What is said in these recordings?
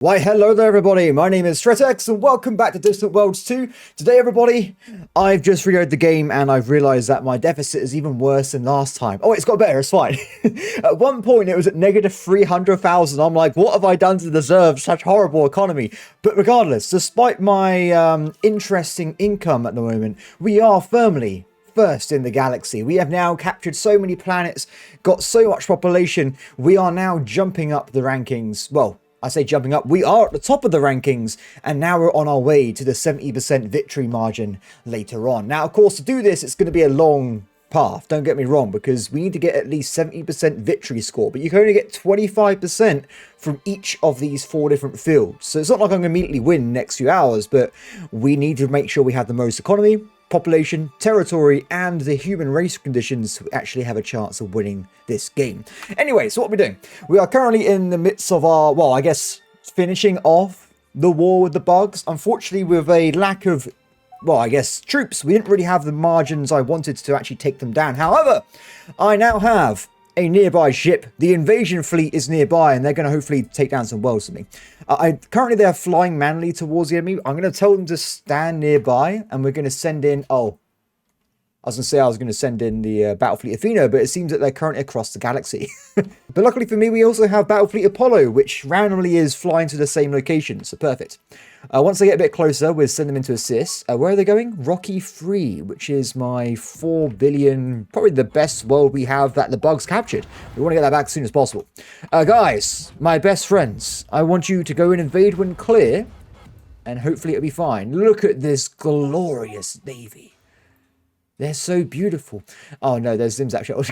Why, hello there everybody, my name is Threatx and welcome back to Distant Worlds 2. Today everybody, I've just reloaded the game and I've realised that my deficit is even worse than last time. Oh, it's got better, it's fine. At one point it was at negative 300,000, I'm like, what have I done to deserve such horrible economy? But regardless, despite my interesting income at the moment, we are firmly first in the galaxy. We have now captured so many planets, got so much population, we are now jumping up the rankings. Well, I say jumping up, we are at the top of the rankings, and now we're on our way to the 70% victory margin later on. Now, of course, to do this, it's going to be a long path, don't get me wrong, because we need to get at least 70% victory score, but you can only get 25% from each of these 4 different fields. So it's not like I'm going to immediately win next few hours, but we need to make sure we have the most economy, population, territory, and the human race conditions to actually have a chance of winning this game. Anyway, so what we're doing, we are currently in the midst of our, well, I guess, finishing off the war with the bugs. Unfortunately, with a lack of, well, I guess, troops, we didn't really have the margins I wanted to actually take them down. However, I now have a nearby ship. The invasion fleet is nearby, and they're going to hopefully take down some worlds for me. Currently, they're flying manually towards the enemy. I'm going to tell them to stand nearby, and we're going to send in... Oh, I was going to say I was going to send in the Battlefleet Athena, but it seems that they're currently across the galaxy. But luckily for me, we also have Battlefleet Apollo, which randomly is flying to the same location, so perfect. Once they get a bit closer, we'll send them into assist. Where are they going? Rocky 3, which is my 4 billion, probably the best world we have that the bugs captured. We want to get that back as soon as possible. Guys, my best friends, I want you to go and invade when clear, and hopefully it'll be fine. Look at this glorious navy. They're so beautiful. Oh no, there's Zim's actually.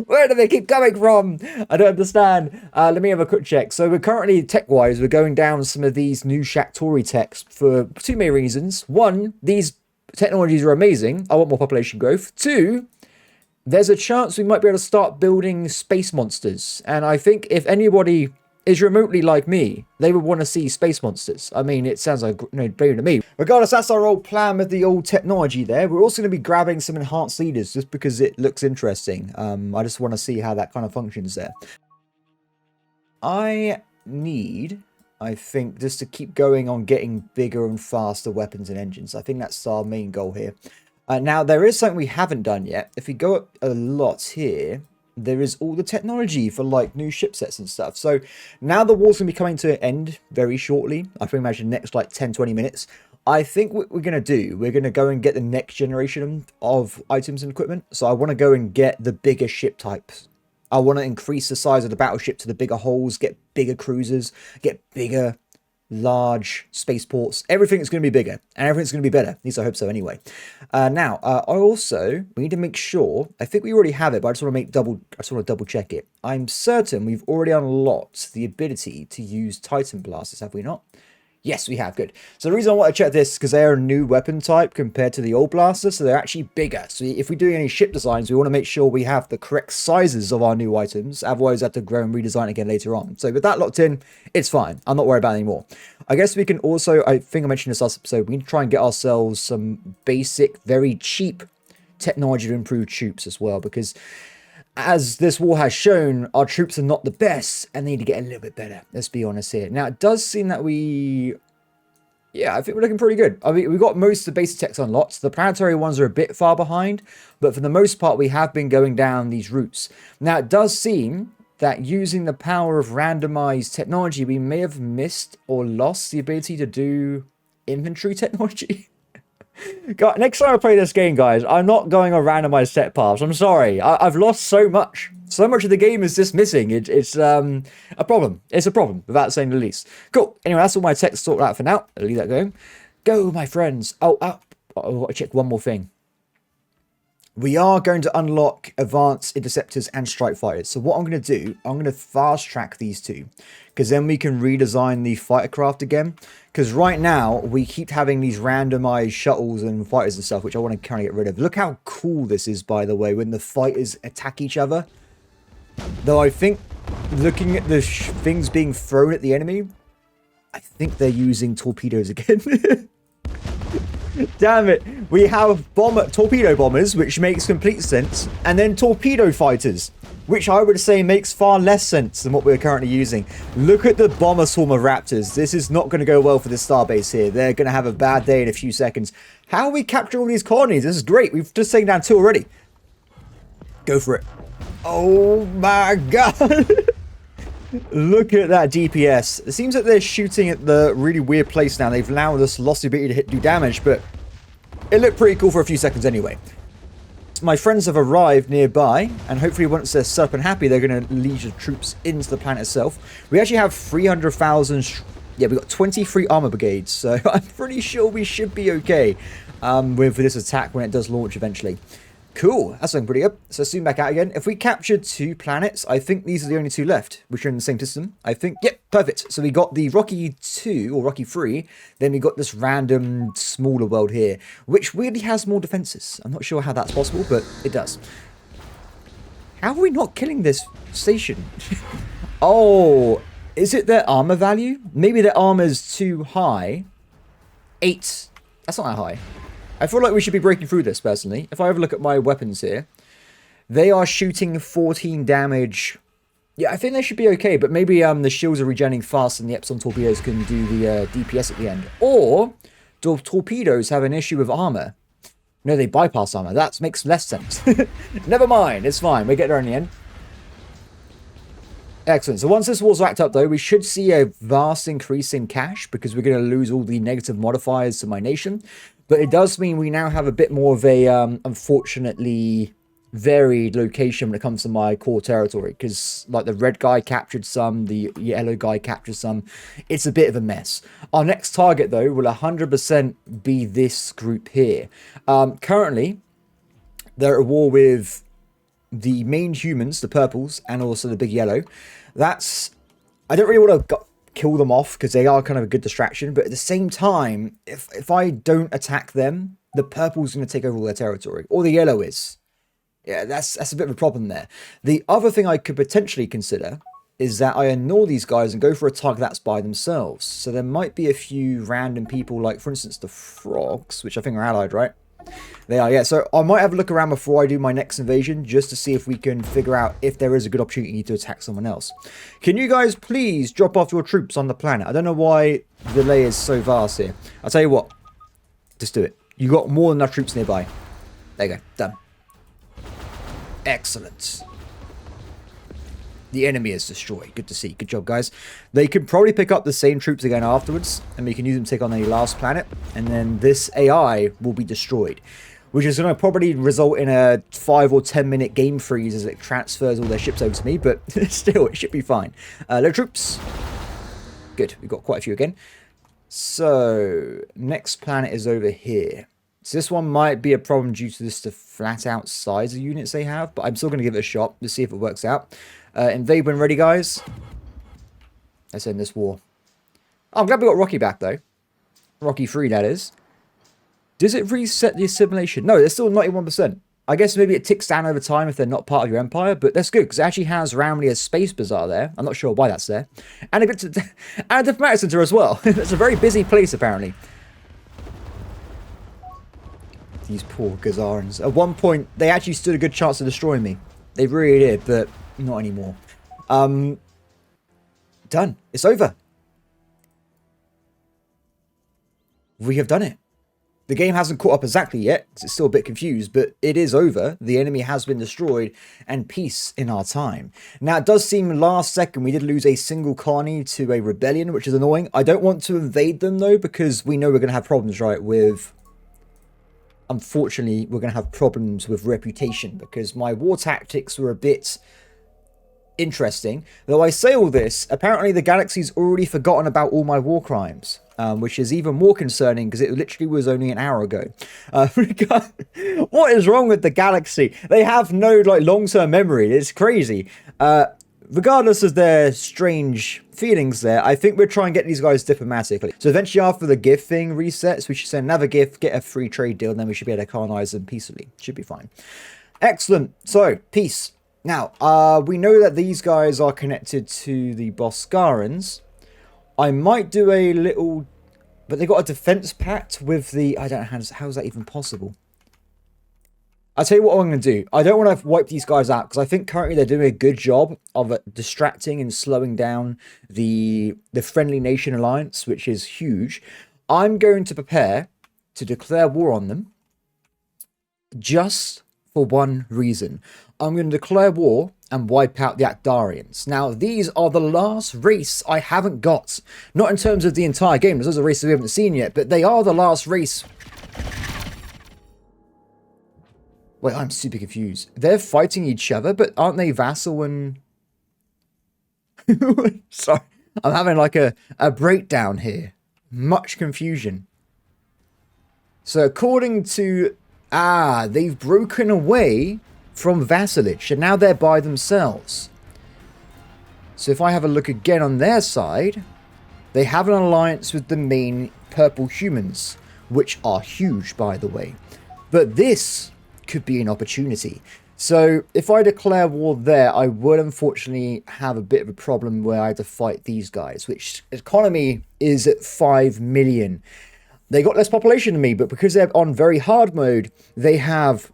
Where do they keep coming from? I don't understand. Let me have a quick check. So we're currently, tech-wise, we're going down some of these new Shakturi techs for 2 main reasons. 1, these technologies are amazing. I want more population growth. 2, there's a chance we might be able to start building space monsters. And I think if anybody is remotely like me, they would want to see space monsters. I mean, it sounds like no-brainer to me. Regardless, that's our old plan with the old technology there. We're also going to be grabbing some enhanced leaders just because it looks interesting. I just want to see how that kind of functions there. I need, I think, just to keep going on getting bigger and faster weapons and engines. I think that's our main goal here. Now, there is something we haven't done yet. If we go up a lot here, there is all the technology for like new ship sets and stuff. So now the war's gonna be coming to an end very shortly. I can imagine next like 10-20 minutes. I think what we're gonna do, we're gonna go and get the next generation of items and equipment. So I want to go and get the bigger ship types. I want to increase the size of the battleship to the bigger hulls, get bigger cruisers, get bigger large spaceports. Everything's going to be bigger and everything's going to be better. At least I hope so anyway. Now, we need to make sure, I think we already have it, but I just want to double check it. I'm certain we've already unlocked the ability to use Titan blasters, have we not? Yes, we have. Good. So the reason I want to check this is because they're a new weapon type compared to the old blasters, so they're actually bigger. So if we're doing any ship designs, we want to make sure we have the correct sizes of our new items. Otherwise, we have to grow and redesign again later on. So with that locked in, it's fine. I'm not worried about it anymore. I guess we can also, I think I mentioned this last episode, we need to try and get ourselves some basic, very cheap technology to improve troops as well, because as this war has shown, our troops are not the best and they need to get a little bit better. Let's be honest here. Now, it does seem that I think we're looking pretty good. I mean, we've got most of the basic techs unlocked. The planetary ones are a bit far behind, but for the most part, we have been going down these routes. Now, it does seem that using the power of randomized technology, we may have missed or lost the ability to do infantry technology. God, next time I play this game, guys, I'm not going on randomized set paths. I'm sorry. I've lost so much. So much of the game is just missing. It's a problem. It's a problem, without saying the least. Cool. Anyway, that's all my text sorted out for now. I'll leave that going. Go, my friends. Oh, I've got to check one more thing. We are going to unlock advanced interceptors and strike fighters. So what I'm going to do, I'm going to fast track these two, because then we can redesign the fighter craft again. Because right now we keep having these randomized shuttles and fighters and stuff, which I want to kind of get rid of. Look how cool this is, by the way, when the fighters attack each other. Though I think, looking at the things being thrown at the enemy, I think they're using torpedoes again. Damn it. We have torpedo bombers, which makes complete sense. And then torpedo fighters. which I would say makes far less sense than what we're currently using. Look at the bomber swarm of raptors. This is not going to go well for the starbase here. They're going to have a bad day in a few seconds. How are we capturing all these colonies? This is great. We've just taken down 2 already. Go for it. Oh my god. Look at that DPS. It seems that they're shooting at the really weird place now. They've allowed us lost the ability to do damage, but it looked pretty cool for a few seconds anyway. My friends have arrived nearby, and hopefully once they're set up and happy, they're going to lead the troops into the planet itself. We actually have 300,000... Yeah, we've got 23 armor brigades, so I'm pretty sure we should be okay with this attack when it does launch eventually. Cool, that's looking pretty good. So zoom back out again. If we captured 2 planets, I think these are the only 2 left, which are in the same system. I think, yep, perfect. So we got the Rocky 2, or Rocky 3, then we got this random smaller world here, which weirdly has more defenses. I'm not sure how that's possible, but it does. How are we not killing this station? Oh, is it their armor value? Maybe their armor is too high. 8, that's not that high. I feel like we should be breaking through this, personally. If I have a look at my weapons here, they are shooting 14 damage. Yeah, I think they should be okay, but maybe the shields are regenerating faster than the Epsilon torpedoes can do the DPS at the end. Or, the torpedoes have an issue with armor. No, they bypass armor. That makes less sense. Never mind, it's fine. We'll get there in the end. Excellent. So once this war's wrapped up, though, we should see a vast increase in cash because we're going to lose all the negative modifiers to my nation. But it does mean we now have a bit more of a, unfortunately, varied location when it comes to my core territory. Because, like, the red guy captured some, the yellow guy captured some. It's a bit of a mess. Our next target, though, will 100% be this group here. Currently, they're at war with the main humans, the purples, and also the big yellow. That's... I don't really want to kill them off because they are kind of a good distraction, but at the same time, if I don't attack them, the purple's going to take over all their territory, or the yellow is. Yeah, that's a bit of a problem there. The other thing I could potentially consider is that I ignore these guys and go for a target that's by themselves. So there might be a few random people, like for instance the frogs, which I think are allied, right? They are, yeah. So I might have a look around before I do my next invasion, just to see if we can figure out if there is a good opportunity to attack someone else. Can you guys please drop off your troops on the planet? I don't know why the delay is so vast here. I'll tell you what. Just do it. You got more than enough troops nearby. There you go. Done. Excellent. The enemy is destroyed. Good to see. Good job, guys. They could probably pick up the same troops again afterwards, and we can use them to take on the last planet, and then this AI will be destroyed, which is going to probably result in a 5 or 10 minute game freeze as it transfers all their ships over to me, but still, it should be fine. Low troops. Good. We've got quite a few again. So, next planet is over here. So this one might be a problem due to this the flat out size of units they have, but I'm still going to give it a shot to see if it works out. Invade when ready, guys. Let's end this war. Oh, I'm glad we got Rocky back, though. Rocky 3, that is. Does it reset the assimilation? No, they're still 91%. I guess maybe it ticks down over time if they're not part of your empire, but that's good, because it actually has randomly a space bazaar there. I'm not sure why that's there. And a diplomatic center as well. It's a very busy place, apparently. These poor Gazarans. At one point, they actually stood a good chance of destroying me. They really did, but not anymore. Done. It's over. We have done it. The game hasn't caught up exactly yet, because it's still a bit confused, but it is over. The enemy has been destroyed, and peace in our time. Now, it does seem last second we did lose a single colony to a rebellion, which is annoying. I don't want to invade them, though, because we know we're going to have problems, right, with... Unfortunately, we're going to have problems with reputation, because my war tactics were a bit interesting. Though I say all this, apparently the galaxy's already forgotten about all my war crimes, which is even more concerning because it literally was only an hour ago. What is wrong with the galaxy? They have no like long-term memory. It's crazy. Regardless of their strange feelings there, I think we'll try and get these guys diplomatically. So eventually after the gift thing resets, we should send another gift, get a free trade deal, and then we should be able to colonize them peacefully. Should be fine. Excellent. So, peace. Now, we know that these guys are connected to the Boscarans. I might do a little... But they got a defense pact with the... I don't know, how is that even possible? I'll tell you what I'm going to do. I don't want to wipe these guys out because I think currently they're doing a good job of distracting and slowing down the Friendly Nation Alliance, which is huge. I'm going to prepare to declare war on them just for one reason. I'm going to declare war and wipe out the Actarians. Now, these are the last race I haven't got. Not in terms of the entire game. There's a race we haven't seen yet, but they are the last race. Wait, I'm super confused. They're fighting each other, but aren't they vassal and... Sorry, I'm having like a breakdown here. Much confusion. So according to... they've broken away from vassalage, and now they're by themselves. So if I have a look again on their side, they have an alliance with the main purple humans, which are huge, by the way. But this could be an opportunity. So if I declare war there, I would unfortunately have a bit of a problem where I have to fight these guys, which economy is at 5 million. They got less population than me, but because they're on very hard mode, they have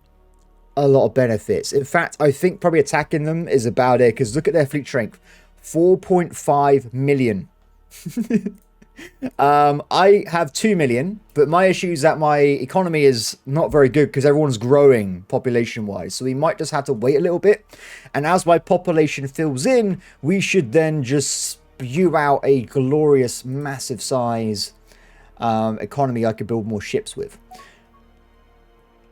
a lot of benefits. In fact, I think probably attacking them is about it, because look at their fleet strength. 4.5 million. I have 2 million, but my issue is that my economy is not very good because everyone's growing population-wise. So we might just have to wait a little bit. And as my population fills in, we should then just spew out a glorious, massive size economy I could build more ships with.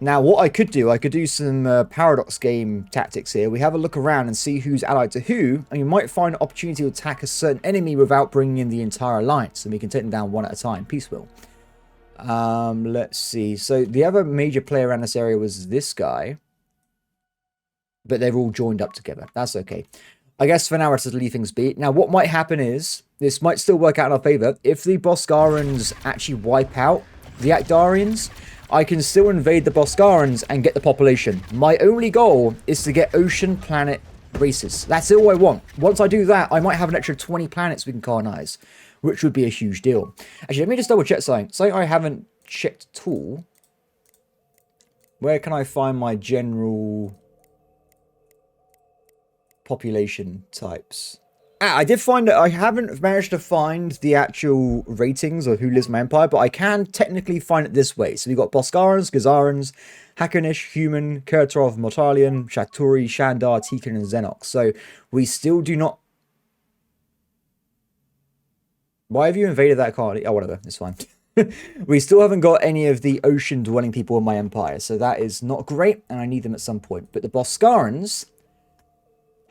Now, what I could do some paradox game tactics here. We have a look around and see who's allied to who, and you might find an opportunity to attack a certain enemy without bringing in the entire alliance, and we can take them down one at a time. Peace will. Let's see. So the other major player around this area was this guy, but they've all joined up together. That's okay. I guess for now, let's just leave things be. Now, what might happen is, this might still work out in our favor. If the Boscarans actually wipe out the Actarians, I can still invade the Boscarans and get the population. My only goal is to get ocean planet races. That's all I want. Once I do that, I might have an extra 20 planets we can colonize, which would be a huge deal. Actually, let me just double check something. Something I haven't checked at all. Where can I find my general population types? I did find that I haven't managed to find the actual ratings of who lives in my empire, but I can technically find it this way. So we've got Boscarans, Gazarans, Hakonish, Human, Kurtorov, Mortalian, Shakturi, Shandar, Tikan, and Xenox. So we still do not... Why have you invaded that card? Oh, whatever. It's fine. We still haven't got any of the ocean-dwelling people in my empire, so that is not great, and I need them at some point. But the Boscarans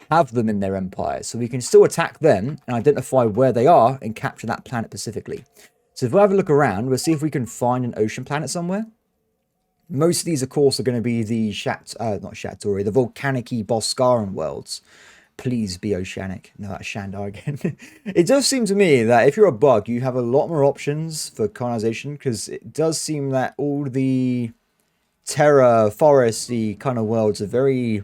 have them in their empire, so we can still attack them and identify where they are and capture that planet specifically. So if we have a look around, we'll see if we can find an ocean planet somewhere. Most of these, of course, are going to be the not Shakturi, the volcanic-y Boscaran worlds. Please be oceanic. No, that's Shandar again. It does seem to me that if you're a bug, you have a lot more options for colonization, because it does seem that all the terra, foresty kind of worlds are very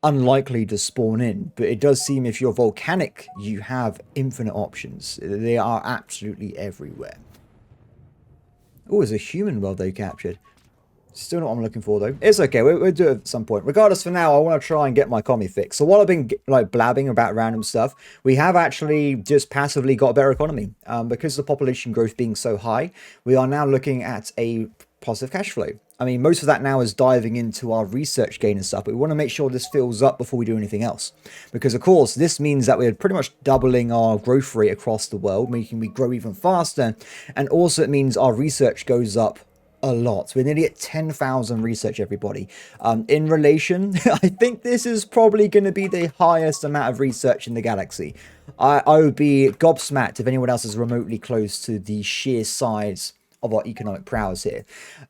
unlikely to spawn in, but it does seem if you're volcanic, you have infinite options. They are absolutely everywhere. Oh, there's a human world they captured. Still not what I'm looking for, though. It's okay, we'll do it at some point. Regardless, for now, I want to try and get my economy fixed. So while I've been like blabbing about random stuff, we have actually just passively got a better economy. Because of the population growth being so high, we are now looking at a positive cash flow. I mean, most of that now is diving into our research gain and stuff, but we want to make sure this fills up before we do anything else. Because, of course, this means that we're pretty much doubling our growth rate across the world, making we grow even faster. And also it means our research goes up a lot. We're nearly at 10,000 research, everybody. In relation, I think this is probably going to be the highest amount of research in the galaxy. I would be gobsmacked if anyone else is remotely close to the sheer size of our economic prowess here.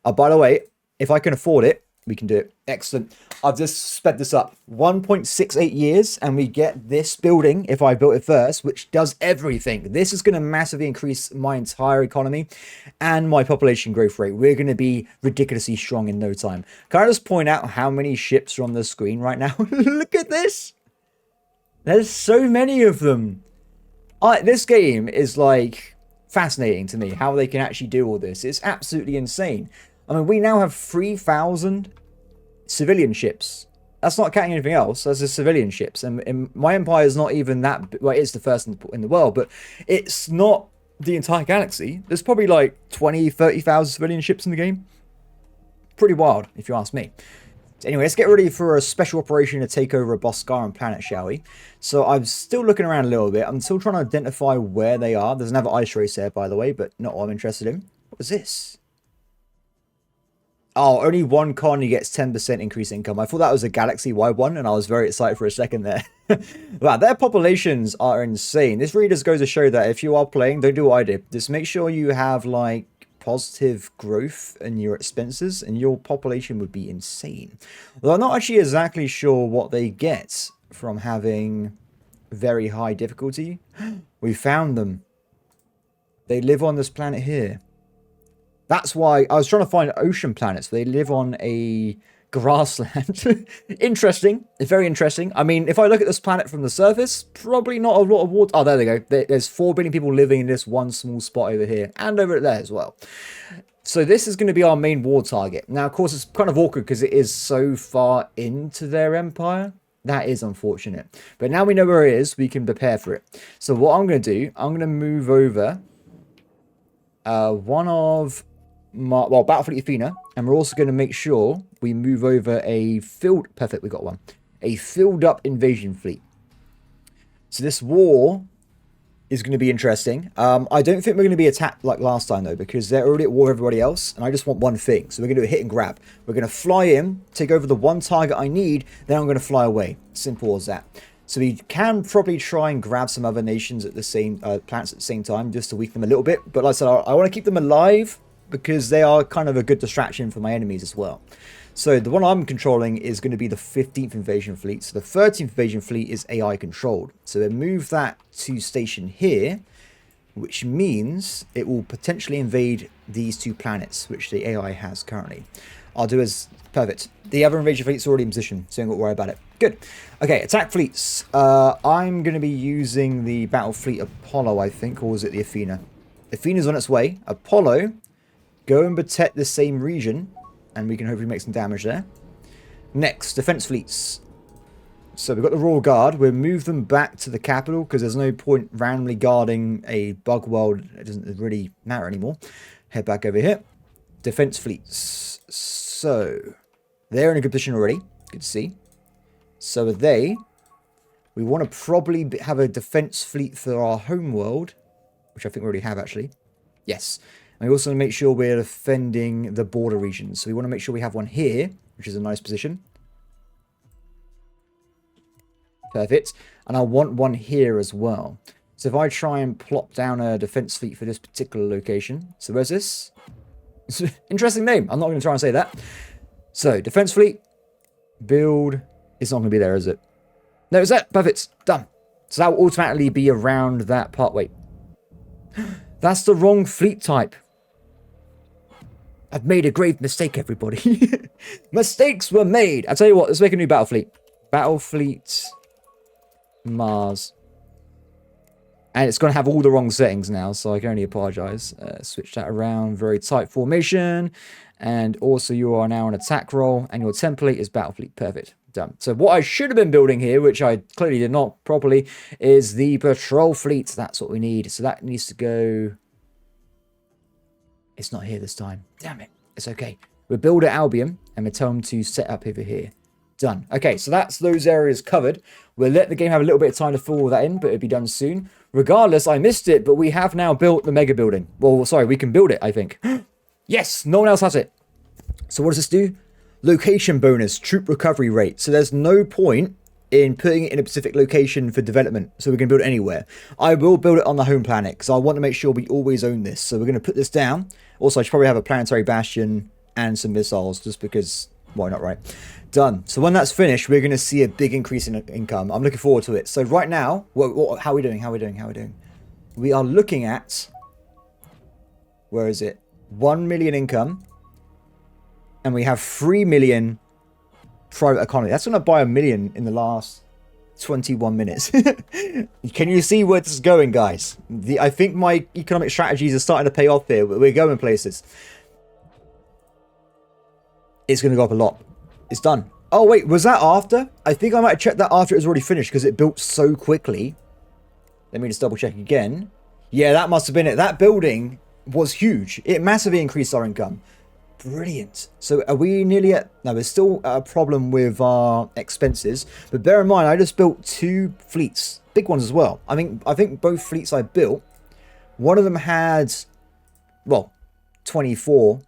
By the way, if I can afford it, we can do it. Excellent. I've just sped this up 1.68 years, and we get this building, if I built it first, which does everything. This is going to massively increase my entire economy and my population growth rate. We're going to be ridiculously strong in no time. Can I just point out how many ships are on the screen right now? Look at this. There's so many of them. This game is like fascinating to me, how they can actually do all this. It's absolutely insane. I mean, we now have 3,000 civilian ships. That's not counting anything else. That's just civilian ships. And my empire is not even that... Well, it's the first in the world, but it's not the entire galaxy. There's probably like 20, 30,000 civilian ships in the game. Pretty wild, if you ask me. Anyway, let's get ready for a special operation to take over a Boscaran planet, shall we? So I'm still looking around a little bit. I'm still trying to identify where they are. There's another ice race there, by the way, but not what I'm interested in. What was this? Oh, only one colony gets 10% increase income. I thought that was a galaxy-wide one, and I was very excited for a second there. Wow, their populations are insane. This really just goes to show that if you are playing, don't do what I did. Just make sure you have, like, positive growth in your expenses, and your population would be insane. Though I'm not actually exactly sure what they get from having very high difficulty. We found them. They live on this planet here. That's why I was trying to find ocean planets. They live on a grassland. Interesting. It's very interesting. I mean, if I look at this planet from the surface, probably not a lot of water. Oh, there they go. There's 4 billion people living in this one small spot over here. And over there as well. So this is going to be our main war target. Now, of course, it's kind of awkward because it is so far into their empire. That is unfortunate. But now we know where it is, we can prepare for it. So what I'm going to do, I'm going to move over one of... Battlefleet Athena, and we're also going to make sure we move over a perfect, we got one. A filled up invasion fleet. So this war is going to be interesting. I don't think we're going to be attacked like last time though, because they're already at war with everybody else, and I just want one thing. So we're going to do a hit and grab. We're going to fly in, take over the one target I need, then I'm going to fly away. Simple as that. So we can probably try and grab some other nations at the same planets at the same time, just to weaken them a little bit. But like I said, I want to keep them alive, because they are kind of a good distraction for my enemies as well. So the one I'm controlling is going to be the 15th Invasion Fleet. So the 13th Invasion Fleet is AI controlled. So we move that to station here, which means it will potentially invade these 2 planets, which the AI has currently. I'll do as... Perfect. The other invasion fleet's already in position, so don't worry about it. Good. Okay, attack fleets. I'm going to be using the Battle Fleet Apollo, I think, or was it the Athena? Athena's on its way. Apollo... Go and protect the same region, and we can hopefully make some damage there. Next, defense fleets. So we've got the Royal Guard. We'll move them back to the capital, because there's no point randomly guarding a bug world. It doesn't really matter anymore. Head back over here. Defense fleets. So, they're in a good position already. Good to see. So are they. We want to probably have a defense fleet for our home world, which I think we already have, actually. Yes. And we also want to make sure we're defending the border regions. So we want to make sure we have one here, which is a nice position. Perfect. And I want one here as well. So if I try and plop down a defense fleet for this particular location. So where's this? It's an interesting name. I'm not going to try and say that. So defense fleet. Build. It's not going to be there, is it? No, it's that. Perfect. Done. So that will automatically be around that part. Wait. That's the wrong fleet type. I've made a grave mistake, everybody. Mistakes were made. I'll tell you what, let's make a new battle fleet. Battle fleet Mars. And it's going to have all the wrong settings now, so I can only apologize. Switch that around. Very tight formation. And also you are now on attack roll, and your template is battle fleet. Perfect. Done. So what I should have been building here, which I clearly did not properly, is the patrol fleet. That's what we need. So that needs to go... It's not here this time. Damn it. It's okay. We'll build at Albion, and we'll tell them to set up over here. Done. Okay, so that's those areas covered. We'll let the game have a little bit of time to fill all that in, but it'll be done soon. Regardless, I missed it, but we have now built the mega building. Well, sorry, we can build it, I think. Yes, no one else has it. So what does this do? Location bonus, troop recovery rate. So there's no point in putting it in a specific location for development, so we can build it anywhere. I will build it on the home planet, because I want to make sure we always own this. So we're going to put this down. Also, I should probably have a planetary bastion and some missiles, just because, why not, right? Done. So when that's finished, we're going to see a big increase in income. I'm looking forward to it. So right now, how are we doing? How are we doing? How are we doing? We are looking at, where is it? 1 million income. And we have 3 million private economy. That's going to buy 1 million in the last 21 minutes. Can you see where this is going, guys? I think my economic strategies are starting to pay off here. We're going places. It's going to go up a lot. It's done. Oh, wait, was that after? I think I might have checked that after it was already finished because it built so quickly. Let me just double check again. Yeah, that must have been it. That building was huge. It massively increased our income. Brilliant. So are we nearly at... No, there's still a problem with our expenses. But bear in mind, I just built 2 fleets. Big ones as well. I think both fleets I built, one of them had, well, 24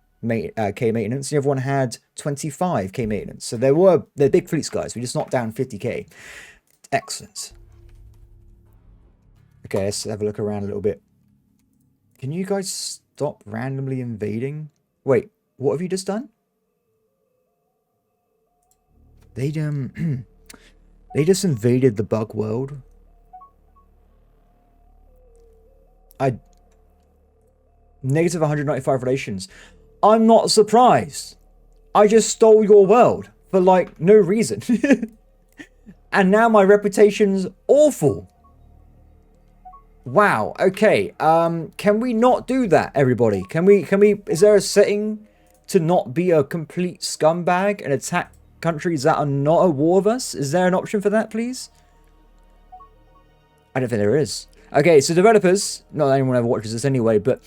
K maintenance. The other one had 25K maintenance. So they're big fleets, guys. We just knocked down 50K. Excellent. Okay, let's have a look around a little bit. Can you guys stop randomly invading? Wait, what have you just done? They they just invaded the bug world. Negative 195 relations. I'm not surprised. I just stole your world for like no reason. And now my reputation's awful. Wow, okay. Can we not do that, everybody? Can we, is there a setting to not be a complete scumbag and attack countries that are not at war with us? Is there an option for that, please? I don't think there is. Okay, so developers, not that anyone ever watches this anyway, but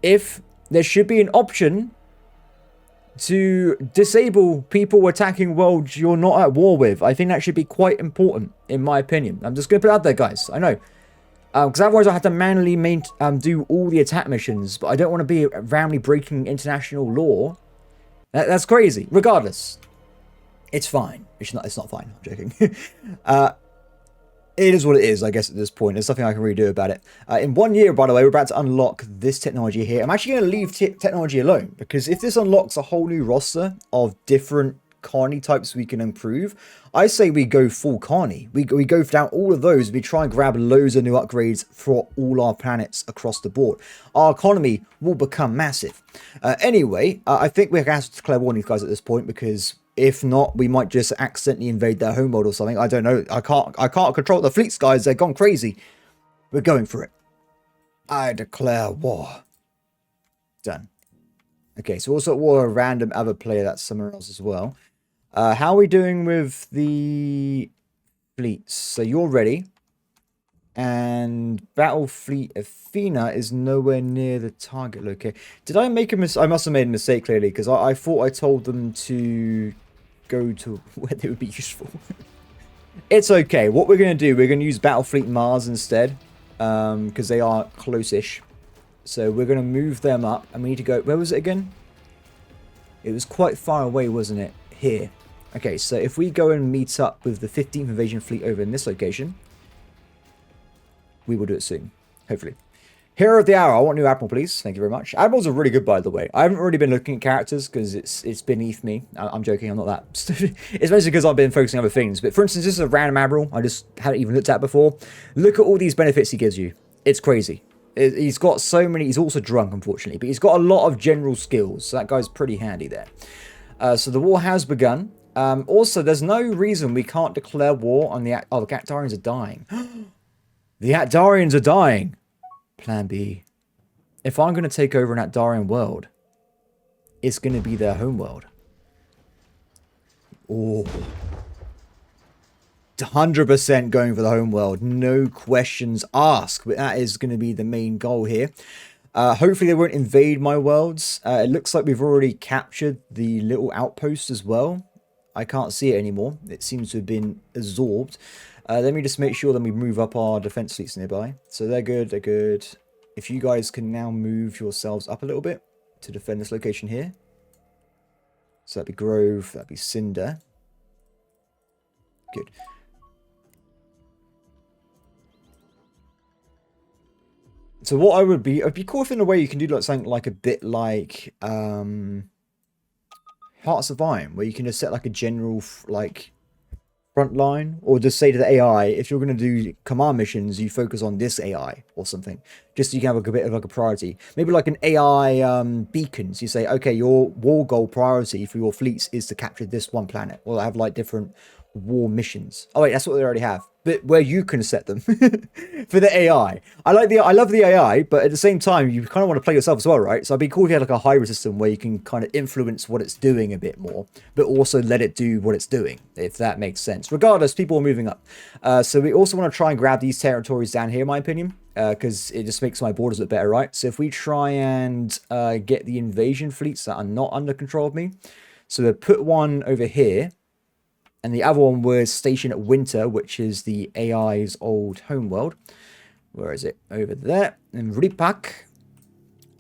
if there should be an option to disable people attacking worlds you're not at war with, I think that should be quite important, in my opinion. I'm just going to put it out there, guys. I know. Because otherwise I have to manually do all the attack missions, but I don't want to be randomly breaking international law. That's crazy. Regardless, it's fine. It's not fine. I'm joking. It is what it is, I guess, at this point. There's nothing I can really do about it. In 1 year, by the way, we're about to unlock this technology here. I'm actually going to leave technology alone, because if this unlocks a whole new roster of different Carney types we can improve, I say we go full Carney. We go down all of those. We try and grab loads of new upgrades for all our planets across the board. Our economy will become massive. Anyway, I think we're going to have to declare war on these guys at this point, because if not, we might just accidentally invade their homeworld or something. I don't know. I can't control the fleets, guys. They're gone crazy. We're going for it. I declare war. Done. Okay, so also war a random other player that's somewhere else as well. How are we doing with the fleets? So you're ready. And Battle Fleet Athena is nowhere near the target location. Did I make a mistake? I must have made a mistake, clearly, because I thought I told them to go to where they would be useful. It's okay. What we're going to do, we're going to use Battle Fleet Mars instead, because they are close-ish. So we're going to move them up, and we need to go... Where was it again? It was quite far away, wasn't it? Here. Okay, so if we go and meet up with the 15th Invasion Fleet over in this location, we will do it soon, hopefully. Hero of the Hour. I want new Admiral, please. Thank you very much. Admirals are really good, by the way. I haven't really been looking at characters because it's beneath me. I'm joking. I'm not that stupid. It's basically because I've been focusing on other things. But for instance, this is a random Admiral I just hadn't even looked at before. Look at all these benefits he gives you. It's crazy. He's got so many. He's also drunk, unfortunately. But he's got a lot of general skills. So that guy's pretty handy there. So the war has begun. Also, there's no reason we can't declare war on the... Oh, the Actarians are dying. The Actarians are dying. Plan B. If I'm going to take over an Actarian world, it's going to be their home world. Oh. 100% going for the home world. No questions asked. But that is going to be the main goal here. Hopefully they won't invade my worlds. It looks like we've already captured the little outpost as well. I can't see it anymore. It seems to have been absorbed. Let me just make sure that we move up our defense fleets nearby. So they're good, they're good. If you guys can now move yourselves up a little bit to defend this location here. So that'd be Grove, that'd be Cinder. Good. So what I would be, I'd be cool if in a way you can do like something like a bit like Hearts of Iron, where you can just set like a general like front line, or just say to the AI, if you're going to do command missions, you focus on this AI or something, just so you can have like a bit of like a priority. Maybe like an AI beacons. You say, okay, your war goal priority for your fleets is to capture this one planet, or have like different war missions. Oh wait, that's what they already have. But where you can set them for the AI. I love the AI, but at the same time, you kind of want to play yourself as well, right? So it'd be cool if you had like a hybrid system where you can kind of influence what it's doing a bit more, but also let it do what it's doing, if that makes sense. Regardless, people are moving up. So we also want to try and grab these territories down here, in my opinion, because it just makes my borders look better, right? So if we try and get the invasion fleets that are not under control of me, so we'll put one over here. And the other one was stationed at Winter, which is the AI's old homeworld. Where is it? Over there. And Ripak.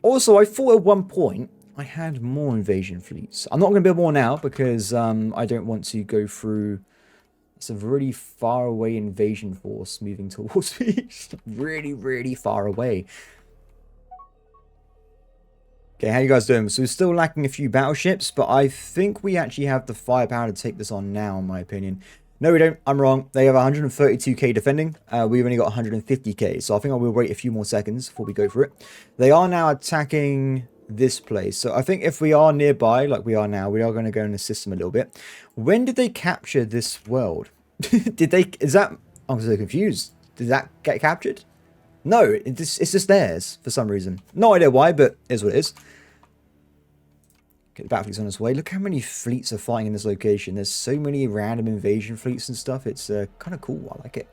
Also, I thought at one point I had more invasion fleets. I'm not going to build more now because I don't want to go through... It's a really far away invasion force moving towards me. Really, really far away. Okay, how you guys doing? So we're still lacking a few battleships, but I think we actually have the firepower to take this on now, in my opinion. No, we don't. I'm wrong. They have 132k defending. We've only got 150k, so I think I will wait a few more seconds before we go for it. They are now attacking this place, so I think if we are nearby, like we are now, we are going to go and assist them a little bit. When did they capture this world? Did they... Is that... I'm so confused. Did that get captured? No, it's just theirs for some reason. No idea why, but it is what it is. Get the battle fleets on its way. Look how many fleets are fighting in this location. There's so many random invasion fleets and stuff. It's kind of cool. I like it.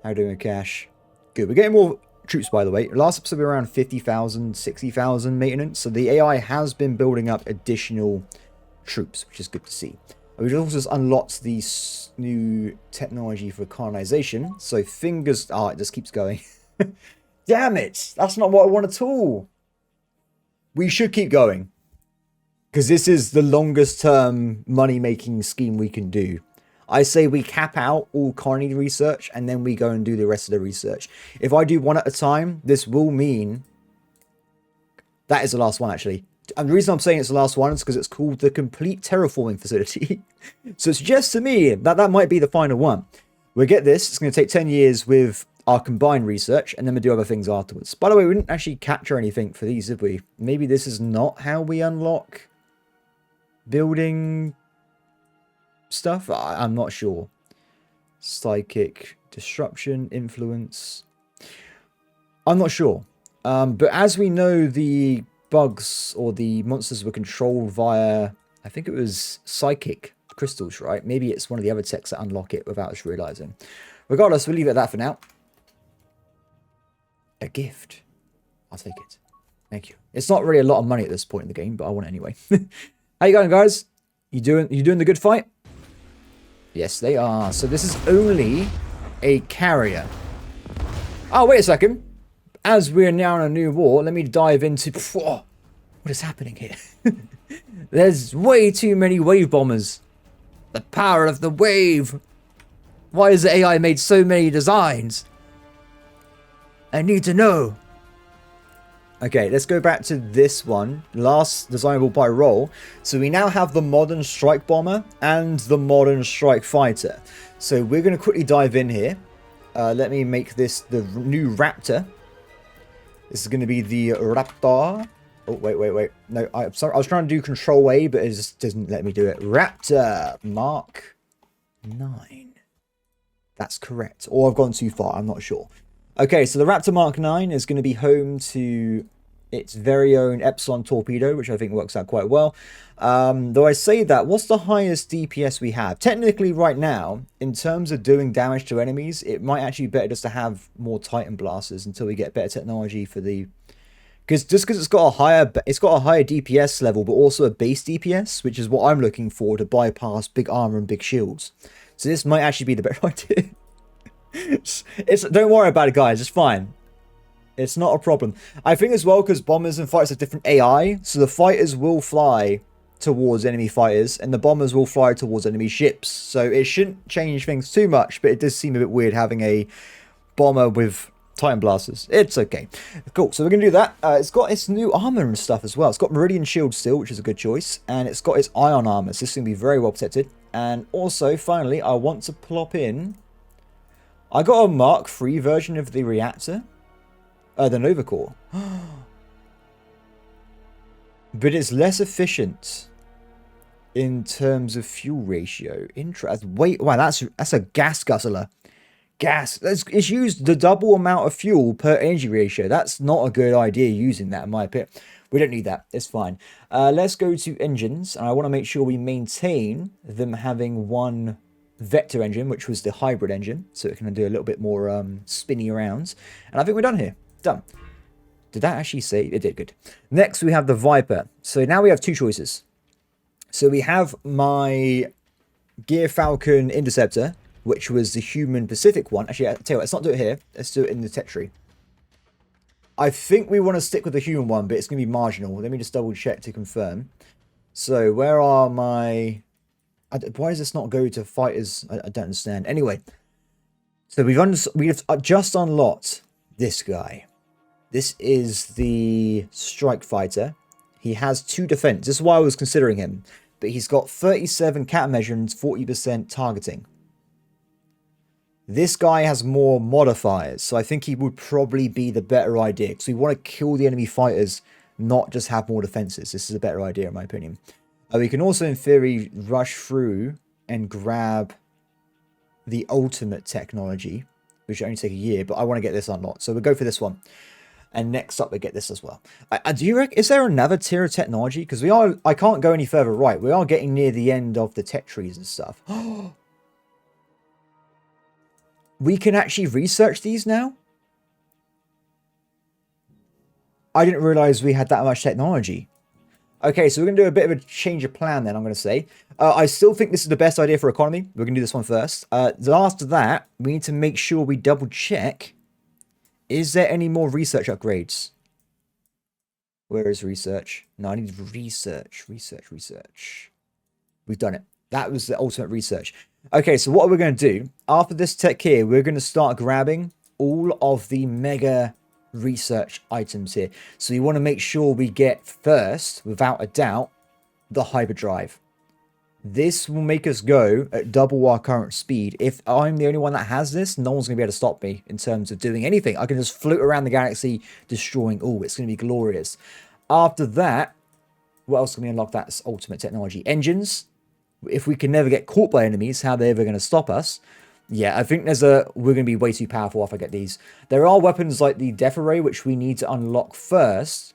How are we doing, Cash? Good. We're getting more troops, by the way. Last episode we were around 50,000, 60,000 maintenance. So the AI has been building up additional troops, which is good to see. We've also just unlocked the new technology for colonization. So fingers... Oh, it just keeps going. Damn it! That's not what I want at all. We should keep going. Because this is the longest term money-making scheme we can do. I say we cap out all colony research and then we go and do the rest of the research. If I do one at a time, this will mean... That is the last one, actually. And the reason I'm saying it's the last one is because it's called the Complete Terraforming Facility. So it suggests to me that that might be the final one. We'll get this. It's going to take 10 years with our combined research, and then we'll do other things afterwards. By the way, we didn't actually capture anything for these, did we? Maybe this is not how we unlock building stuff? I'm not sure. Psychic, disruption, influence. I'm not sure. But as we know, the bugs or the monsters were controlled via, I think it was psychic crystals, right? Maybe it's one of the other techs that unlock it without us realizing. Regardless, we'll leave it at that for now. A gift. I'll take it. Thank you. It's not really a lot of money at this point in the game, but I want it anyway. How you going, guys? You doing the good fight? Yes, they are. So this is only a carrier. Oh, wait a second. As we're now in a new war, let me dive into... What is happening here? There's way too many wave bombers. The power of the wave. Why has the AI made so many designs? I need to know. Okay, let's go back to this one. Last designable by role. So we now have the modern strike bomber and the modern strike fighter. So we're going to quickly dive in here. Let me make this the new Raptor. This is going to be the Raptor. Oh, wait. No, I'm sorry. I was trying to do Control A, but it just doesn't let me do it. Raptor Mark 9. That's correct. Or I've gone too far. I'm not sure. Okay, so the Raptor Mark 9 is going to be home to its very own Epsilon torpedo, which I think works out quite well. Though I say that, what's the highest DPS we have? Technically, right now, in terms of doing damage to enemies, it might actually be better just to have more Titan blasters until we get better technology for the... Because it's got a higher DPS level, but also a base DPS, which is what I'm looking for to bypass big armor and big shields. So this might actually be the better idea. Don't worry about it, guys. It's fine. It's not a problem. I think as well, because bombers and fighters have different AI, so the fighters will fly towards enemy fighters, and the bombers will fly towards enemy ships. So it shouldn't change things too much, but it does seem a bit weird having a bomber with Titan blasters. It's okay. Cool. So we're going to do that. It's got its new armor and stuff as well. It's got Meridian Shield still, which is a good choice, and it's got its Ion armor, so this is going to be very well protected. And also, finally, I want to plop in... I got a Mark III version of the reactor. The Nova Core. But it's less efficient. in terms of fuel ratio. Wait, wow, that's a gas guzzler. Gas. It's used the double amount of fuel per energy ratio. That's not a good idea using that, in my opinion. We don't need that. It's fine. Let's go to engines, and I want to make sure we maintain them having one vector engine, which was the hybrid engine, so it can do a little bit more spinny around. And I think we're done here. Done. Did that actually say it did? Good. Next, we have the Viper. So now we have two choices. So we have my Gear Falcon Interceptor, which was the human Pacific one. Actually, I'll tell you what, let's not do it here. Let's do it in the tech tree. I think we want to stick with the human one, but it's going to be marginal. Let me just double check to confirm. So where are my... why does this not go to fighters? I don't understand. Anyway, so we've just unlocked this guy. This is the strike fighter. He has 2 defense. This is why I was considering him. But he's got 37 countermeasure and 40% targeting. This guy has more modifiers, so I think he would probably be the better idea. Because we want to kill the enemy fighters, not just have more defenses. This is a better idea, in my opinion. We can also, in theory, rush through and grab the ultimate technology, which will only take a year, but I want to get this unlocked. So we'll go for this one. And next up, we get this as well. Do you reckon, is there another tier of technology? Because I can't go any further right. We are getting near the end of the tech trees and stuff. We can actually research these now? I didn't realize we had that much technology. Okay, so we're going to do a bit of a change of plan then, I'm going to say. I still think this is the best idea for economy. We're going to do this one first. After that, we need to make sure we double check. Is there any more research upgrades? Where is research? No, I need research. We've done it. That was the ultimate research. Okay, so what we're going to do, after this tech here, we're going to start grabbing all of the mega research items here. So we want to make sure we get first, without a doubt, the hyperdrive. This will make us go at double our current speed. If I'm the only one that has this, no one's going to be able to stop me in terms of doing anything. I can just float around the galaxy destroying all. It's going to be glorious. After that, what else can we unlock? That's ultimate technology. Engines. If we can never get caught by enemies, how are they ever going to stop us? Yeah, I think we're going to be way too powerful if I get these. There are weapons like the Death Array, which we need to unlock first.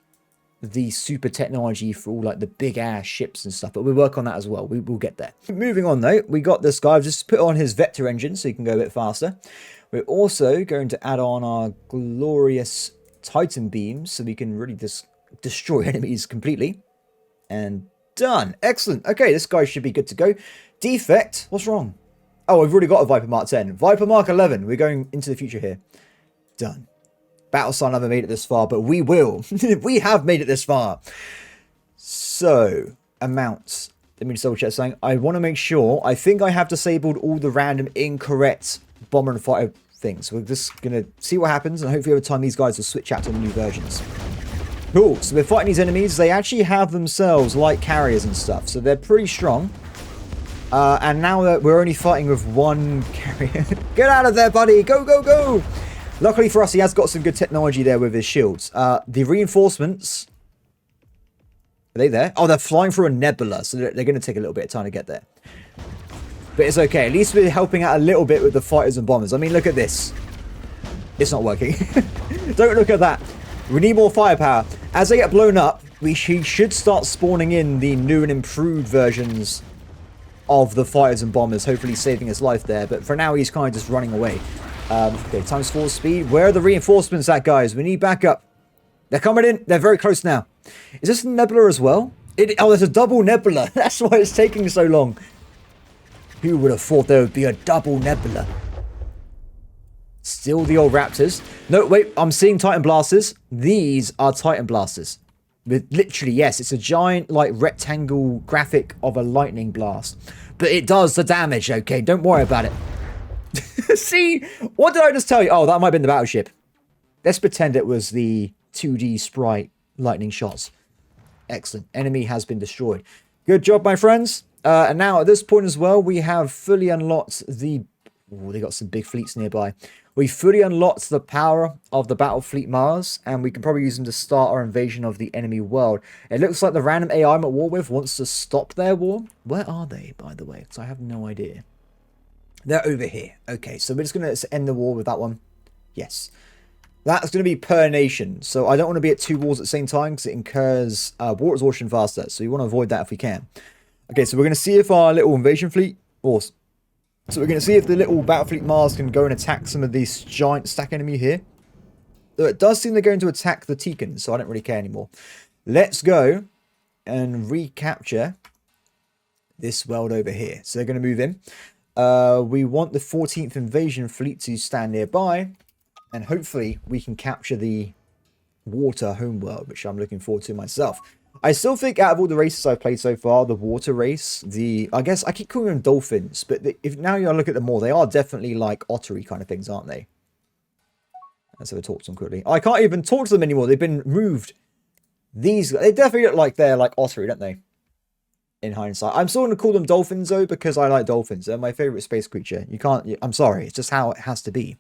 The super technology for all like the big ass ships and stuff, but we'll work on that as well. We will get there. Moving on though, we got this guy. I've just put on his vector engine so he can go a bit faster. We're also going to add on our glorious Titan beams so we can really just destroy enemies completely. And done. Excellent. Okay, this guy should be good to go. Defect. What's wrong? Oh, we've already got a Viper Mark 10. Viper Mark 11. We're going into the future here. Done. Battlestar never made it this far, but we will. We have made it this far. So, amounts. Let me just double check something. I want to make sure. I think I have disabled all the random incorrect bomber and fighter things. We're just going to see what happens, and hopefully over time these guys will switch out to the new versions. Cool. So we're fighting these enemies. They actually have themselves light carriers and stuff, so they're pretty strong. And now that we're only fighting with one carrier. Get out of there, buddy. Go, go, go. Luckily for us, he has got some good technology there with his shields. The reinforcements... Are they there? Oh, they're flying through a nebula, so they're going to take a little bit of time to get there. But it's okay. At least we're helping out a little bit with the fighters and bombers. I mean, look at this. It's not working. Don't look at that. We need more firepower. As they get blown up, we should start spawning in the new and improved versions of the fighters and bombers, hopefully saving his life there. But for now, he's kind of just running away. Okay, times 4 speed. Where are the reinforcements at, guys? We need backup. They're coming in. They're very close now. Is this a nebula as well? Oh, there's a double nebula. That's why it's taking so long. Who would have thought there would be a double nebula? Still the old Raptors. No, wait. I'm seeing Titan Blasters. These are Titan Blasters. With literally, yes, it's a giant, like, rectangle graphic of a lightning blast. But it does the damage, okay? Don't worry about it. See? What did I just tell you? Oh, that might have been the battleship. Let's pretend it was the 2D sprite lightning shots. Excellent. Enemy has been destroyed. Good job, my friends. And now, at this point as well, we have fully unlocked the... Oh, they got some big fleets nearby. We fully unlocked the power of the battle fleet Mars, and we can probably use them to start our invasion of the enemy world. It looks like the random AI I'm at war with wants to stop their war. Where are they, by the way? Because I have no idea. They're over here. Okay, so we're just going to end the war with that one. Yes. That's going to be per nation. So I don't want to be at 2 wars at the same time because it incurs war exhaustion faster. So we want to avoid that if we can. Okay, so we're going to see if our little invasion fleet... So we're going to see if the little battle fleet Mars can go and attack some of these giant stack enemy here. So it does seem they're going to attack the Teekans, so I don't really care anymore. Let's go and recapture this world over here. So they're going to move in. We want the 14th invasion fleet to stand nearby. And hopefully we can capture the water homeworld, which I'm looking forward to myself. I still think out of all the races I've played so far, the water race, I guess I keep calling them dolphins, but if now you look at them more, they are definitely like ottery kind of things, aren't they? Let's have a talk to them quickly. I can't even talk to them anymore. They've been moved. They definitely look like they're like ottery, don't they? In hindsight. I'm still going to call them dolphins though, because I like dolphins. They're my favorite space creature. I'm sorry. It's just how it has to be.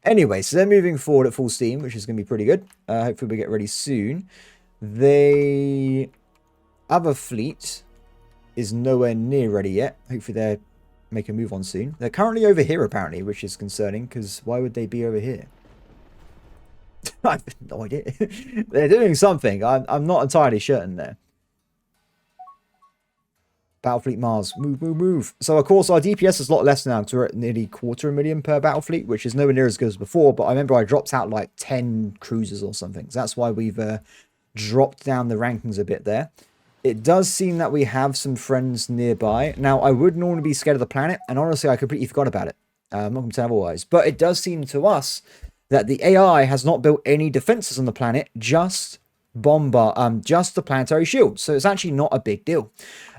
Anyway, so they're moving forward at full steam, which is going to be pretty good. Hopefully we get ready soon. The other fleet is nowhere near ready yet. Hopefully they're making a move on soon. They're currently over here, apparently, which is concerning, because why would they be over here? I have no idea. They're doing something. I'm not entirely certain there. Battlefleet Mars. Move, move, move. So, of course, our DPS is a lot less now because we're at nearly 250,000 per Battlefleet, which is nowhere near as good as before. But I remember I dropped out like 10 cruisers or something. So that's why we've dropped down the rankings a bit there. It does seem that we have some friends nearby. Now, I would normally be scared of the planet. And honestly, I completely forgot about it. I'm not going to say otherwise. But it does seem to us that the AI has not built any defenses on the planet, just the planetary shield. So it's actually not a big deal.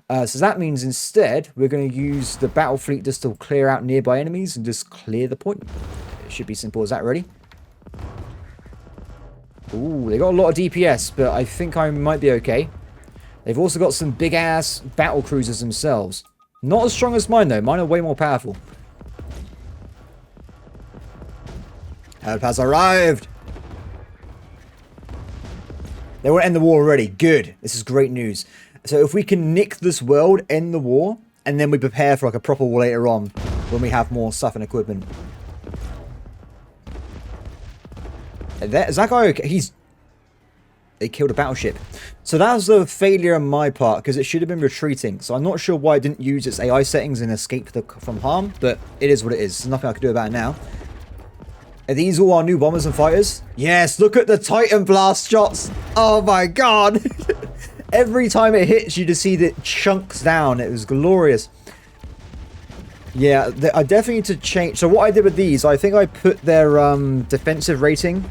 So that means instead, we're going to use the battle fleet just to clear out nearby enemies and just clear the point. It should be simple as that, ready? Ooh, they got a lot of DPS, but I think I might be okay. They've also got some big-ass battle cruisers themselves. Not as strong as mine, though. Mine are way more powerful. Help has arrived! They want to end the war already. Good. This is great news. So if we can nick this world, end the war, and then we prepare for like a proper war later on when we have more stuff and equipment. Is that guy okay? They killed a battleship. So that was a failure on my part because it should have been retreating. So I'm not sure why it didn't use its AI settings and escape from harm, but it is what it is. There's nothing I can do about it now. Are these all our new bombers and fighters? Yes, look at the Titan blast shots. Oh my god. Every time it hits, you just see that it chunks down. It was glorious. Yeah, I definitely need to change. So what I did with these, I think I put their defensive rating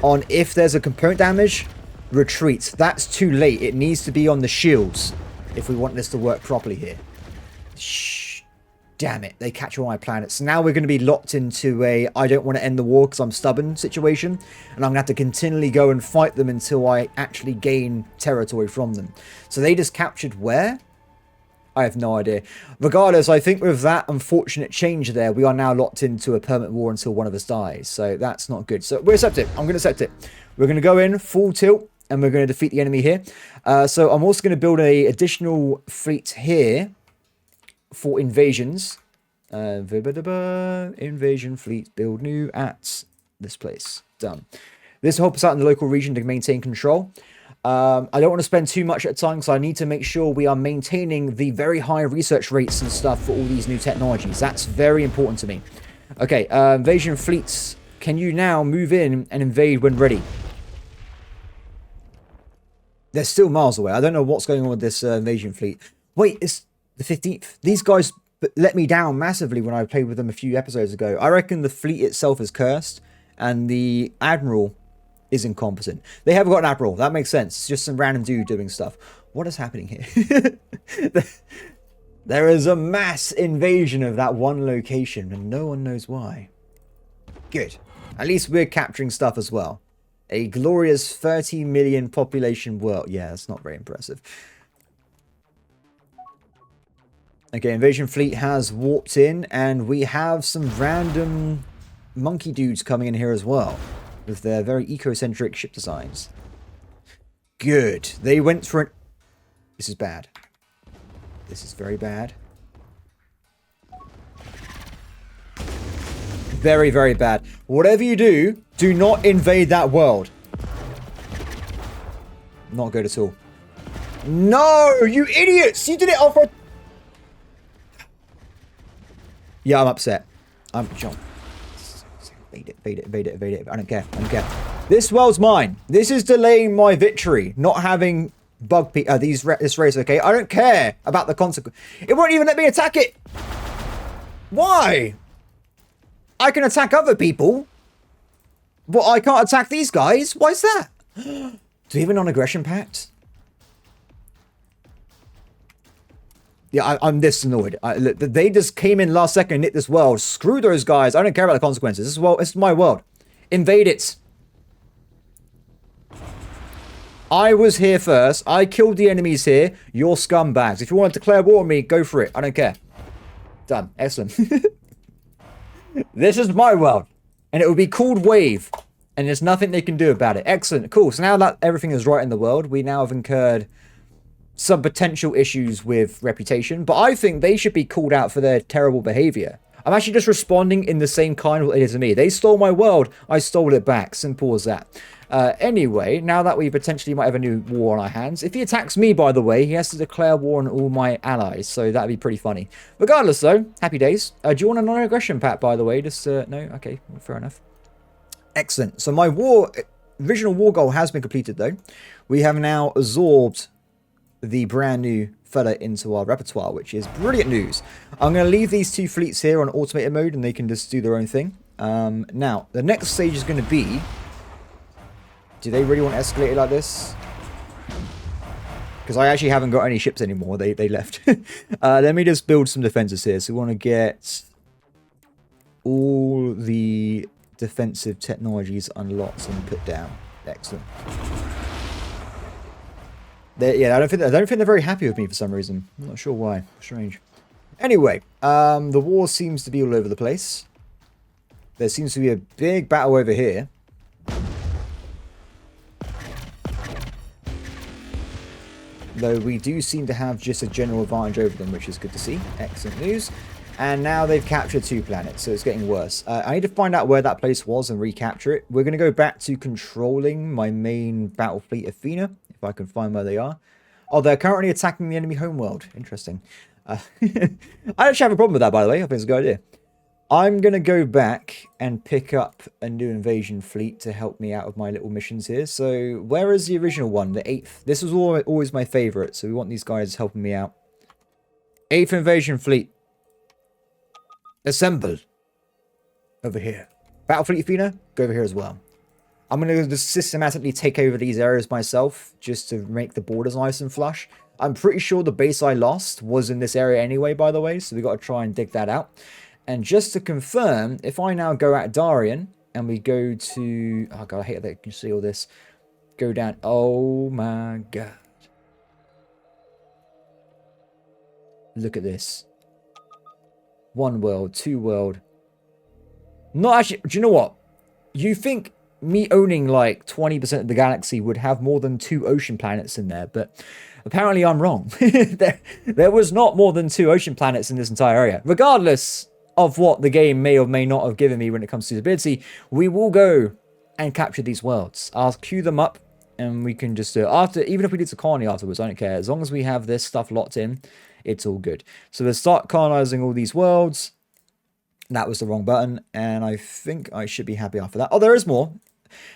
on if there's a component damage, retreat. That's too late. It needs to be on the shields if we want this to work properly here. Shh. Damn it. They catch all my planets. Now we're going to be locked into a I don't want to end the war because I'm stubborn situation. And I'm going to have to continually go and fight them until I actually gain territory from them. So they just captured where? I have no idea. Regardless, I think with that unfortunate change there, we are now locked into a permanent war until one of us dies. So that's not good. So we're accept it. I'm going to accept it. We're going to go in full tilt and we're going to defeat the enemy here. So I'm also going to build an additional fleet here for invasions. Invasion fleet build new at this place. Done. This will help us out in the local region to maintain control. I don't want to spend too much at a time, so I need to make sure we are maintaining the very high research rates and stuff for all these new technologies. That's very important to me. Okay, invasion fleets. Can you now move in and invade when ready? They're still miles away. I don't know what's going on with this invasion fleet. Wait, it's the 15th. These guys let me down massively when I played with them a few episodes ago. I reckon the fleet itself is cursed, and the admiral is incompetent. They haven't got an admiral. That makes sense. It's just some random dude doing stuff. What is happening here? There is a mass invasion of that one location, and no one knows why. Good. At least we're capturing stuff as well. A glorious 30 million population world. Yeah, that's not very impressive. Okay, invasion fleet has warped in, and we have some random monkey dudes coming in here as well, with their very eco-centric ship designs. Good. They went for an... This is bad. This is very bad. Very, very bad. Whatever you do, do not invade that world. Not good at all. No, you idiots! You did it off a... Yeah, I'm upset. I'm... Evade it, evade it, evade it, evade it. I don't care. I don't care. This world's mine. This is delaying my victory. Not having this race, okay? I don't care about the consequence. It won't even let me attack it. Why? I can attack other people, but I can't attack these guys. Why is that? Do we have a non-aggression pact? Yeah, I'm this annoyed. They just came in last second and hit this world. Screw those guys. I don't care about the consequences. This is my world. Invade it. I was here first. I killed the enemies here. You're scumbags. If you want to declare war on me, go for it. I don't care. Done. Excellent. This is my world. And it will be called Wave. And there's nothing they can do about it. Excellent. Cool. So now that everything is right in the world, we now have incurred some potential issues with reputation. But I think they should be called out for their terrible behavior. I'm actually just responding in the same kind of what it is to me. They stole my world. I stole it back. Simple as that. Anyway, now that we potentially might have a new war on our hands. If he attacks me, by the way, he has to declare war on all my allies. So that'd be pretty funny. Regardless, though, happy days. Do you want a non-aggression pact, by the way? Just, no? Okay, well, fair enough. Excellent. So my original war goal has been completed, though. We have now absorbed the brand new fella into our repertoire, which is brilliant news. I'm going to leave these two fleets here on automated mode, and they can just do their own thing. Now, the next stage is going to be... Do they really want to escalate it like this? Because I actually haven't got any ships anymore. They left. Let me just build some defenses here. So we want to get all the defensive technologies unlocked and put down. Excellent. Yeah, I don't think they're very happy with me for some reason. I'm not sure why. Strange. Anyway, the war seems to be all over the place. There seems to be a big battle over here. Though we do seem to have just a general advantage over them, which is good to see. Excellent news. And now they've captured 2 planets, so it's getting worse. I need to find out where that place was and recapture it. We're going to go back to controlling my main battle fleet, Athena, if I can find where they are. Oh, they're currently attacking the enemy homeworld. Interesting. I actually have a problem with that, by the way. I think it's a good idea. I'm going to go back and pick up a new invasion fleet to help me out with my little missions here. So, where is the original one? The 8th. This was always my favorite, so we want these guys helping me out. 8th invasion fleet. Assemble. Over here. Battle fleet Athena, go over here as well. I'm going to just systematically take over these areas myself, just to make the borders nice and flush. I'm pretty sure the base I lost was in this area anyway, by the way, so we got to try and dig that out. And just to confirm, if I now go at Darien and we go to... Oh, God, I hate that you can see all this. Go down. Oh, my God. Look at this. 1 world, 2 world. Not actually... Do you know what? You think me owning like 20% of the galaxy would have more than 2 ocean planets in there, but apparently I'm wrong. there was not more than 2 ocean planets in this entire area. Regardless of what the game may or may not have given me when it comes to usability, we will go and capture these worlds. I'll queue them up and we can just even if we did a colony afterwards, I don't care. As long as we have this stuff locked in, it's all good. So let's start colonizing all these worlds. That was the wrong button, and I think I should be happy after that. Oh, there is more.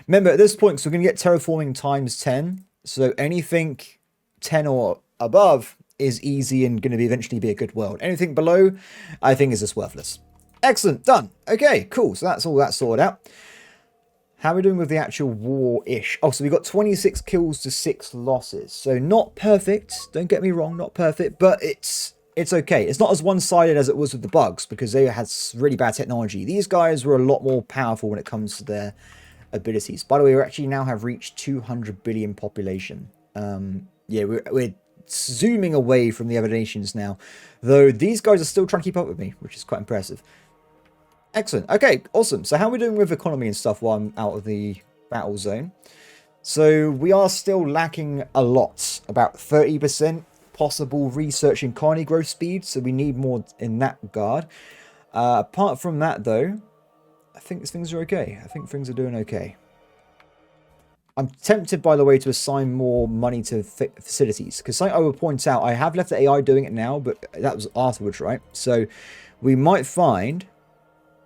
Remember, at this point, so we're going to get terraforming times 10. So anything 10 or above is easy and going to eventually be a good world. Anything below, I think is just worthless. Excellent, done. Okay, cool. So that's all that sorted out. How are we doing with the actual war-ish? Oh, so we got 26 kills to 6 losses. So not perfect. Don't get me wrong, not perfect, but it's okay. It's not as one-sided as it was with the bugs because they had really bad technology. These guys were a lot more powerful when it comes to their abilities. By the way, we actually now have reached 200 billion population. Yeah, we're zooming away from the other nations now, though these guys are still trying to keep up with me, which is quite impressive. Excellent. Okay, awesome. So how are we doing with economy and stuff while I'm out of the battle zone? So we are still lacking a lot, about 30% possible research in colony growth speed. So we need more in that regard. Apart from that, though, I think things are okay. I think things are doing okay. I'm tempted, by the way, to assign more money to facilities. Because something I would point out, I have left the AI doing it now, but that was afterwards, right? So we might find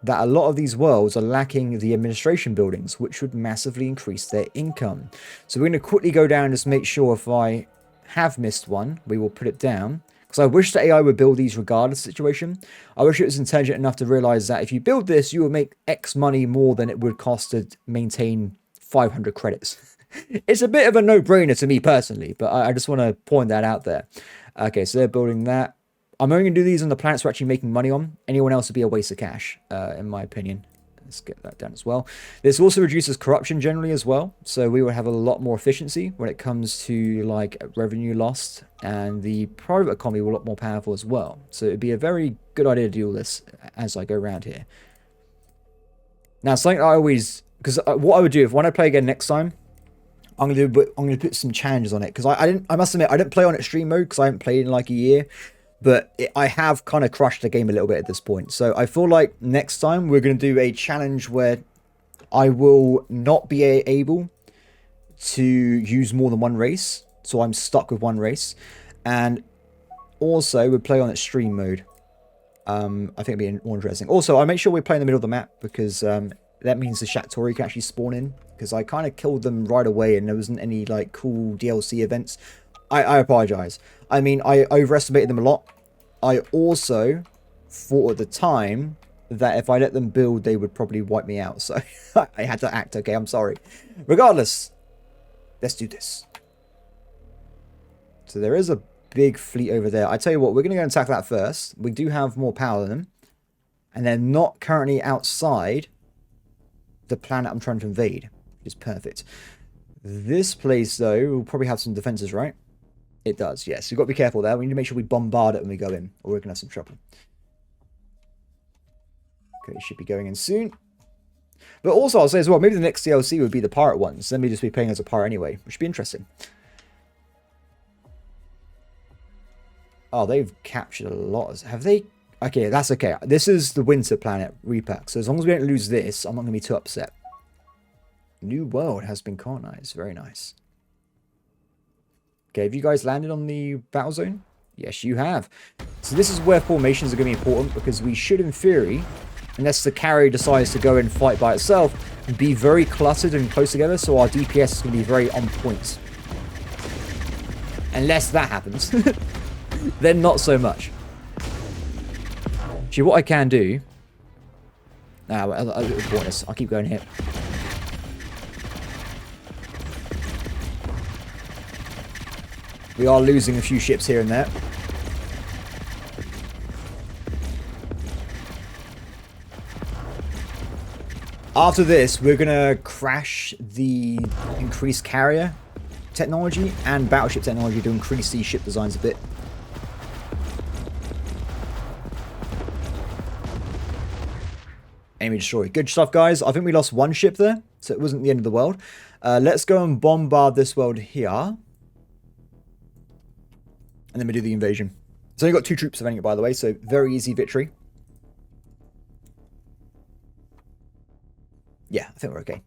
that a lot of these worlds are lacking the administration buildings, which would massively increase their income. So we're going to quickly go down and just make sure if I have missed one, we will put it down. Because I wish the AI would build these regardless of the situation. I wish it was intelligent enough to realize that if you build this, you will make X money more than it would cost to maintain 500 credits. It's a bit of a no-brainer to me personally, but I just want to point that out there. Okay, so they're building that. I'm only going to do these on the planets we're actually making money on. Anyone else would be a waste of cash, in my opinion. Let's get that down as well. This also reduces corruption generally as well. So we will have a lot more efficiency when it comes to like revenue lost. And the private economy will be a lot more powerful as well. So it'd be a very good idea to do all this as I go around here. Now, something I always... Because what I would do if when I play again next time, I'm gonna put some challenges on it. Because I must admit, I didn't play on extreme mode because I haven't played in like a year. But I have kind of crushed the game a little bit at this point. So I feel like next time we're going to do a challenge where I will not be able to use more than one race. So I'm stuck with one race. And also we'll play on extreme mode. I think it'll be more interesting. Also, I make sure we play in the middle of the map because that means the Shakturi can actually spawn in. Because I kind of killed them right away and there wasn't any like cool DLC events. I apologize. I mean, I overestimated them a lot. I also thought at the time that if I let them build, they would probably wipe me out. So I had to act. Okay, I'm sorry. Regardless, let's do this. So there is a big fleet over there. I tell you what, we're going to go and tackle that first. We do have more power than them. And they're not currently outside the planet I'm trying to invade, which is perfect. This place, though, will probably have some defenses, right? It does, yes. We've got to be careful there. We need to make sure we bombard it when we go in, or we're going to have some trouble. Okay, should be going in soon. But also, I'll say as well, maybe the next DLC would be the pirate ones. Then we'd just be playing as a pirate anyway, which would be interesting. Oh, they've captured a lot. Have they? Okay, that's okay. This is the winter planet repack. So as long as we don't lose this, I'm not going to be too upset. New world has been colonized. Very nice. Okay, have you guys landed on the battle zone? Yes, you have. So this is where formations are going to be important because we should, in theory, unless the carrier decides to go and fight by itself, be very cluttered and close together, so our DPS is going to be very on point. Unless that happens. Then not so much. Actually, what I can do... Nah, I'll keep going here. We are losing a few ships here and there. After this, we're going to crash the increased carrier technology and battleship technology to increase these ship designs a bit. Enemy destroyed. Good stuff, guys. I think we lost one ship there, so it wasn't the end of the world. Let's go and bombard this world here. And then we do the invasion. It's only got 2 troops defending it, by the way, so very easy victory. Yeah, I think we're okay.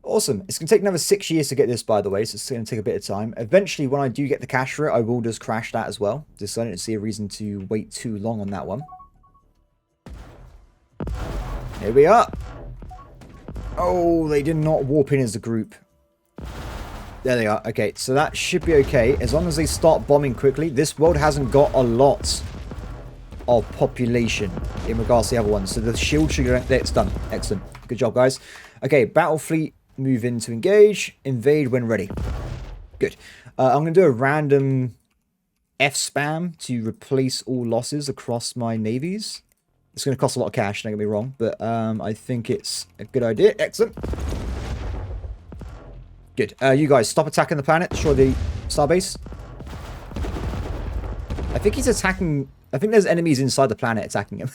Awesome. It's going to take another 6 years to get this, by the way, so it's going to take a bit of time. Eventually, when I do get the cash for it, I will just crash that as well. Just so I don't see a reason to wait too long on that one. Here we are. Oh, they did not warp in as a group. There they are. Okay, so that should be okay. As long as they start bombing quickly. This world hasn't got a lot of population in regards to the other ones. So the shield should go... It's done. Excellent. Good job, guys. Okay, battle fleet. Move in to engage. Invade when ready. Good. I'm going to do a random F spam to replace all losses across my navies. It's going to cost a lot of cash, don't get me wrong. But I think it's a good idea. Excellent. Good. You guys, stop attacking the planet. Destroy the starbase. I think he's attacking I think there's enemies inside the planet attacking him.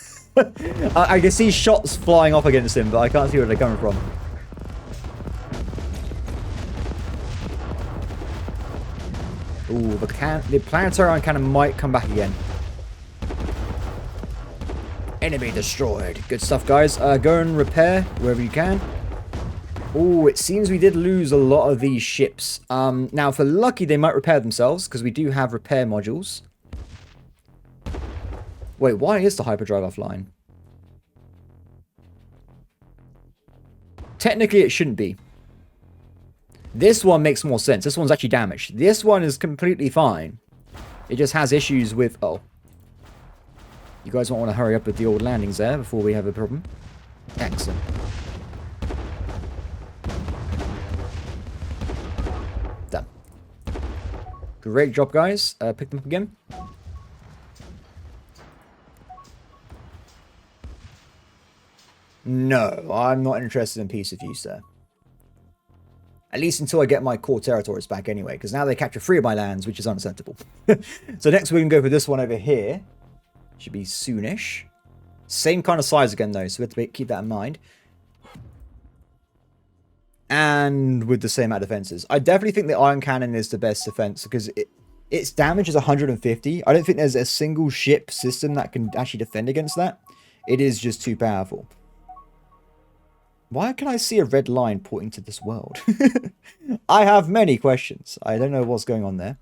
I can see shots flying off against him, but I can't see where they're coming from. Ooh, the planetary ion cannon might come back again. Enemy destroyed. Good stuff, guys. Go and repair wherever you can. Oh, it seems we did lose a lot of these ships. Now, if we're lucky, they might repair themselves, because we do have repair modules. Wait, why is the hyperdrive offline? Technically, it shouldn't be. This one makes more sense. This one's actually damaged. This one is completely fine. It just has issues with... Oh. You guys might want to hurry up with the old landings there before we have a problem. Excellent. Done. Great job, guys. Pick them up again. No, I'm not interested in peace with you, sir. At least until I get my core territories back anyway, because now they capture 3 of my lands, which is unacceptable. So next we can go for this one over here. Should be soonish. Same kind of size again, though, so we have to keep that in mind. And with the same amount of defenses. I definitely think the iron cannon is the best defense, because its damage is 150. I don't think there's a single ship system that can actually defend against that. It is just too powerful. Why can I see a red line pointing to this world? I have many questions. I don't know what's going on there.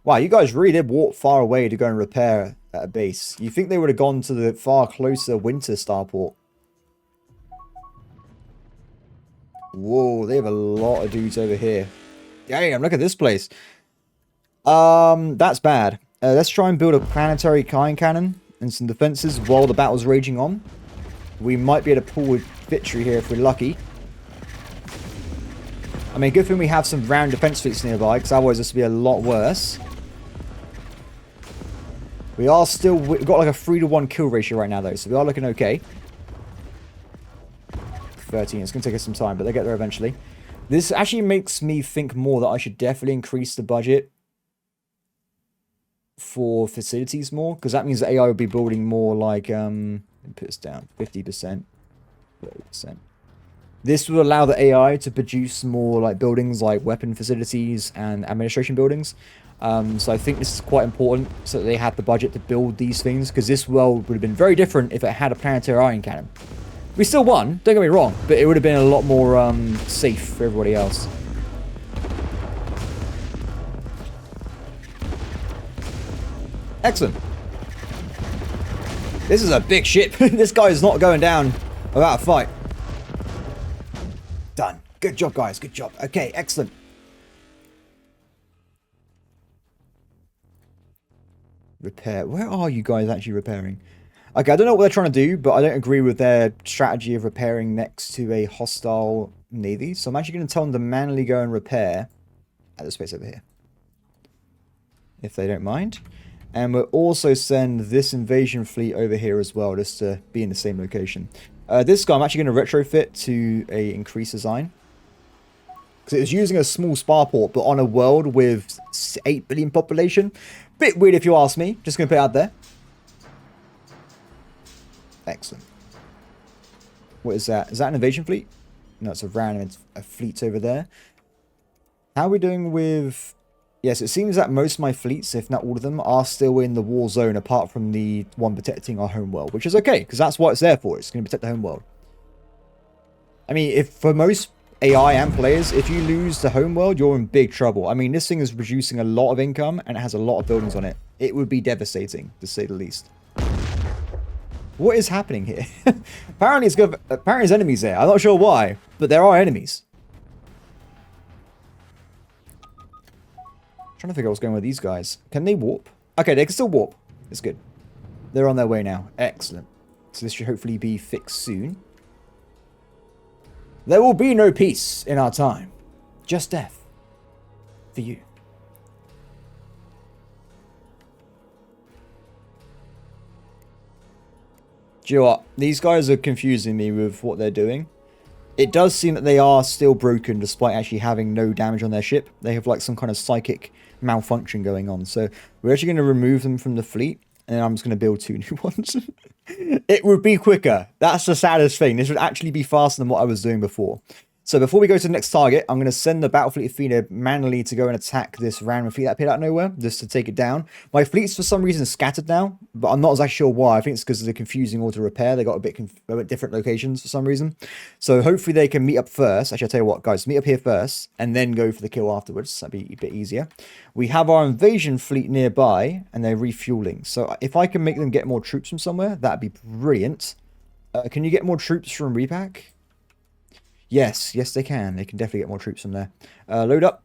Wow, you guys really did walk far away to go and repair at a base. You think they would have gone to the far closer winter starport. Whoa, they have a lot of dudes over here. Damn, look at this place. That's bad. Let's try and build a planetary ion cannon and some defenses while the battle's raging on. We might be able to pull a victory here if we're lucky. I mean, good thing we have some round defense fleets nearby, because otherwise this would be a lot worse. We've got like a 3-to-1 kill ratio right now, though, so we are looking okay. 13, it's going to take us some time, but they get there eventually. This actually makes me think more that I should definitely increase the budget for facilities more, because that means that AI will be building more like, put this down, 50%, 30%. This will allow the AI to produce more like buildings like weapon facilities and administration buildings. So I think this is quite important, so that they had the budget to build these things, because this world would have been very different if it had a planetary ion cannon. We still won, don't get me wrong, but it would have been a lot more safe for everybody else. Excellent. This is a big ship. This guy is not going down without a fight. Done. Good job, guys. Good job. Okay, excellent. Repair. Where are you guys actually repairing? Okay, I don't know what they're trying to do, but I don't agree with their strategy of repairing next to a hostile navy. So I'm actually going to tell them to manually go and repair at the space over here, if they don't mind. And we'll also send this invasion fleet over here as well, just to be in the same location. This guy I'm actually going to retrofit to a increased design, because it was using a small starport, but on a world with 8 billion population. Bit weird if you ask me. Just going to put it out there. Excellent. What is that? Is that an invasion fleet? No, it's a random fleet over there. How are we doing with... Yes, it seems that most of my fleets, if not all of them, are still in the war zone, apart from the one protecting our home world, which is okay, because that's what it's there for. It's going to protect the home world. I mean, if for most AI and players, if you lose the home world, you're in big trouble. I mean, this thing is producing a lot of income, and it has a lot of buildings on it. It would be devastating, to say the least. What is happening here? Apparently there's enemies there. I'm not sure why, but there are enemies. Trying to figure out what's going on with these guys. Can they warp? Okay, they can still warp. It's good. They're on their way now. Excellent. So this should hopefully be fixed soon. There will be no peace in our time. Just death. For you. Do you know what? These guys are confusing me with what they're doing. It does seem that they are still broken despite actually having no damage on their ship. They have like some kind of psychic malfunction going on. So we're actually going to remove them from the fleet. and then I'm just going to build 2 new ones. It would be quicker. That's the saddest thing. This would actually be faster than what I was doing before. So before we go to the next target, I'm going to send the battle fleet of Athena manually to go and attack this random fleet that appeared out of nowhere, just to take it down. My fleet's for some reason scattered now, but I'm not exactly sure why. I think it's because of the confusing auto repair. They got a bit different locations for some reason. So hopefully they can meet up first. Actually, I'll tell you what, guys, meet up here first, and then go for the kill afterwards. That'd be a bit easier. We have our invasion fleet nearby, and they're refueling. So if I can make them get more troops from somewhere, that'd be brilliant. Can you get more troops from repack? Yes, they can. They can definitely get more troops from there. Load up.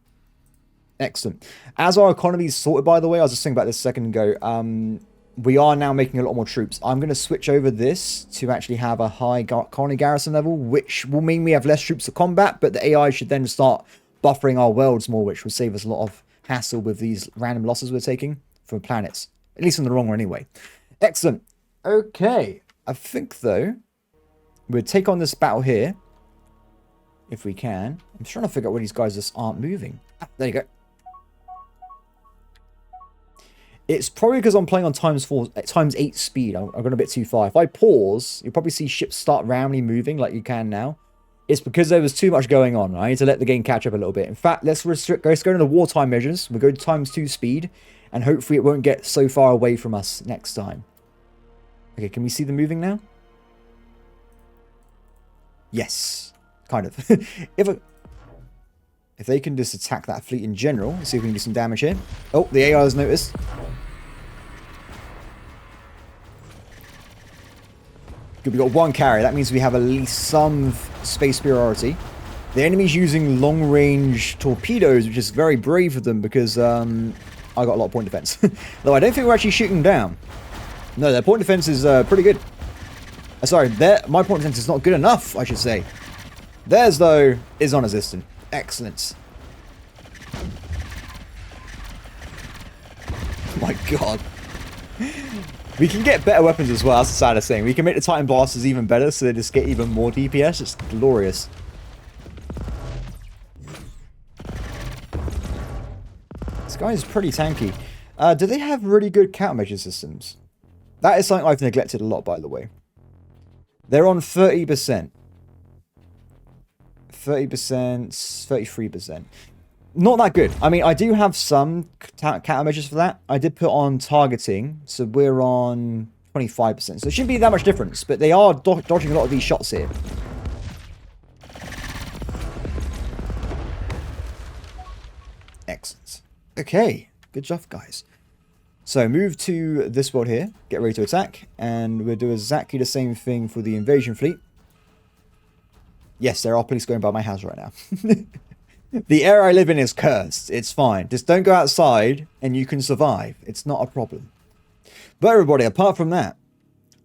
Excellent. As our economy is sorted, by the way, I was just thinking about this a second ago. We are now making a lot more troops. I'm going to switch over this to actually have a high colony garrison level, which will mean we have less troops to combat, but the AI should then start buffering our worlds more, which will save us a lot of hassle with these random losses we're taking from planets. At least in the long run, anyway. Excellent. Okay. I think, though, we'll take on this battle here. If we can. I'm trying to figure out where these guys just aren't moving. Ah, there you go. It's probably because I'm playing on times 8 speed. I've gone a bit too far. If I pause, you'll probably see ships start randomly moving like you can now. It's because there was too much going on. I need to let the game catch up a little bit. In fact, let's go into the wartime measures. We'll go to times 2 speed. And hopefully it won't get so far away from us next time. Okay, can we see them moving now? Yes. Kind of. If they can just attack that fleet in general, let's see if we can do some damage here. Oh, the AI has noticed. Good, we got 1 carrier. That means we have at least some space superiority. The enemy's using long-range torpedoes, which is very brave of them because I got a lot of point defense. Though I don't think we're actually shooting down. No, their point defense is pretty good. Sorry, my point defense is not good enough, I should say. Theirs, though, is non-existent. Excellent. Oh my god. We can get better weapons as well, that's the saddest thing. We can make the Titan blasters even better, so they just get even more DPS. It's glorious. This guy is pretty tanky. Do they have really good countermeasure systems? That is something I've neglected a lot, by the way. They're on 30%. 30%, 33%. Not that good. I mean, I do have some countermeasures for that. I did put on targeting, so we're on 25%. So it shouldn't be that much difference, but they are dodging a lot of these shots here. Excellent. Okay, good job, guys. So move to this world here, get ready to attack, and we'll do exactly the same thing for the invasion fleet. Yes, there are police going by my house right now. The area I live in is cursed. It's fine. Just don't go outside and you can survive. It's not a problem. But everybody, apart from that,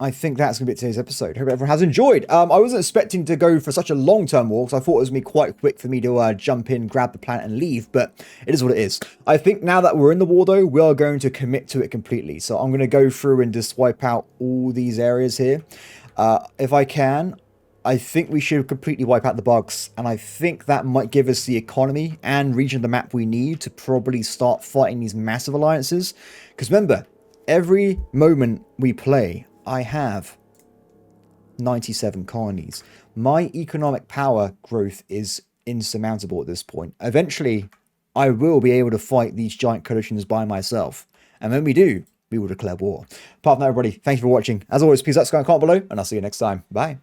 I think that's going to be today's episode. Hope everyone has enjoyed. I wasn't expecting to go for such a long-term walk, so I thought it was going to be quite quick for me to jump in, grab the planet and leave, but it is what it is. I think now that we're in the war, though, we are going to commit to it completely. So I'm going to go through and just wipe out all these areas here. If I can, I think we should completely wipe out the bugs, and I think that might give us the economy and region of the map we need to probably start fighting these massive alliances. Because remember, every moment we play, I have 97 colonies. My economic power growth is insurmountable at this point. Eventually, I will be able to fight these giant coalitions by myself. And when we do, we will declare war. Apart from that, everybody, thank you for watching. As always, please subscribe and comment below, and I'll see you next time. Bye.